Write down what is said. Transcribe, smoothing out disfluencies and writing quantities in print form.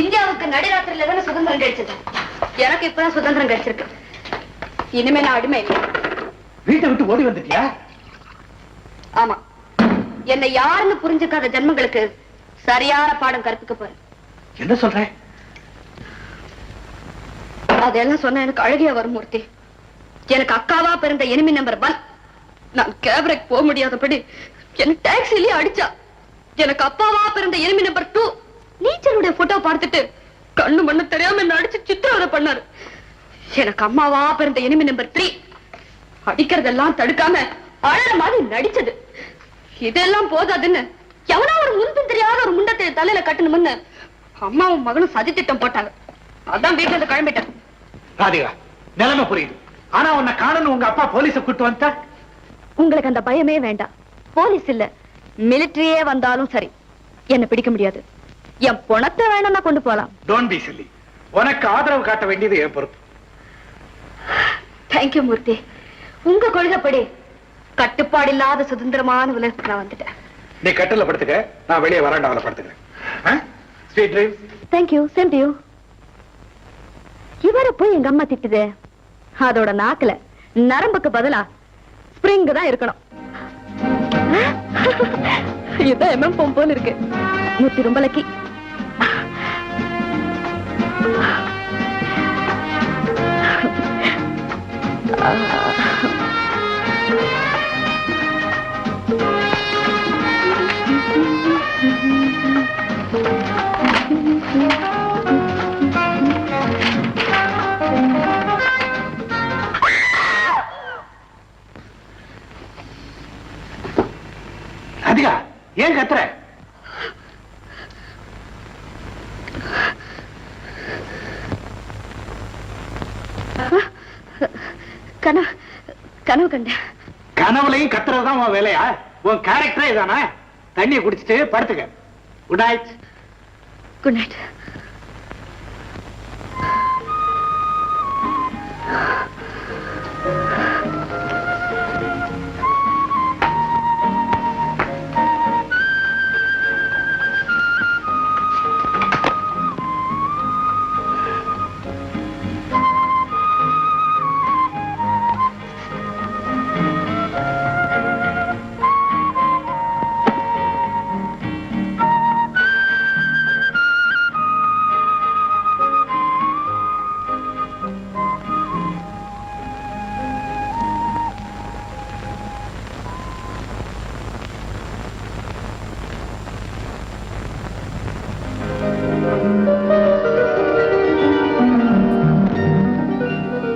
இந்தியாவுக்கு நடுராத்திரில தானே சுதந்திரம் கிடைச்சது. எனக்கு இப்பதான் சுதந்திரம் கிடைச்சிருக்கு. இனிமே நான் அடிமை இல்லை. வீட்டை விட்டு ஓடி வந்துட்டியா? ஆமா, என்னை யாருன்னு புரிஞ்சுக்காத ஜென்மங்களுக்கு சரியான பாடம் கற்பிக்க போறேன். என்ன சொல்ற? அதெல்லாம் சொன்ன எனக்கு அழகிய வரும் மூர்த்தி. எனக்கு அக்காவா பிறந்த எனிமி நம்பர் 1 நான் கேபரேக் போக முடியாதபடி எனக்கு டாக்ஸிலேயே அடிச்சா. எனக்கு அப்பாவா பிறந்த எனிமி நம்பர் 2 நீச்சலுடைய போட்டோ பார்த்துட்டு கண்ணு மண்ணு தெரியாம என்ன அடிச்சு சித்திரவதை பண்ணாரு. எனக்கு அம்மாவா பிறந்த எனிமி நம்பர் 3 அடிக்கிறதெல்லாம் தடுக்காம அழற மாதிரி நடிச்சது. இதெல்லாம் போதாதுன்னு எவனா ஒரு முன்பின் தெரியாத ஒரு முண்டத்தை தலையில கட்டணும்னு அம்மாவும் மகனும் சதி திட்டம் போட்டாங்க. அதான் வீட்டுல இருந்து கிளம்பிட்டேன். ராதிகா, நிலைமை புரியுது. ஆனா உன்னை காணணும் உங்க அப்பா போலீஸ கூட்டு வந்தா? உங்களுக்கு அந்த பயமே வேண்டாம். போலீஸ் இல்ல, மிலிட்டரியே வந்தாலும் சரி என்ன பிடிக்க முடியாது. என் பணத்தை வேணும்னா கொண்டு போலாம். Don't be chilli. உனக்கு ஆதரவு காட்ட வேண்டியது என் பொறுப்பு. தேங்க்யூ மூர்த்தி. உங்க கொள்கைப்படி கட்டுப்பாடு இல்லாத சுதந்திரமான உலகத்துக்கு நான் வந்துட்டேன். நீ கட்டில படுத்துக்க, நான் வெளியே வராண்டாவில படுத்துக்கிறேன். Sweet dreams. Thank you, same to you. இவரை போய் எங்க அம்மா திட்டுது. அதோட நாக்குல நரம்புக்கு பதிலா ஸ்பிரிங் தான் இருக்கணும். இதான் எம்எம் போம் போல இருக்கு. மூர்த்தி ரொம்ப லக்கி. ராதிகா, ஏன் கத்துற? கனவு கண்ட. கனவுலையும் கத்துறதுதான் உன் வேலையா? உன் கேரக்டரே இதானா? தண்ணியை குடிச்சிட்டு படுத்துக்க. Good night. Good night.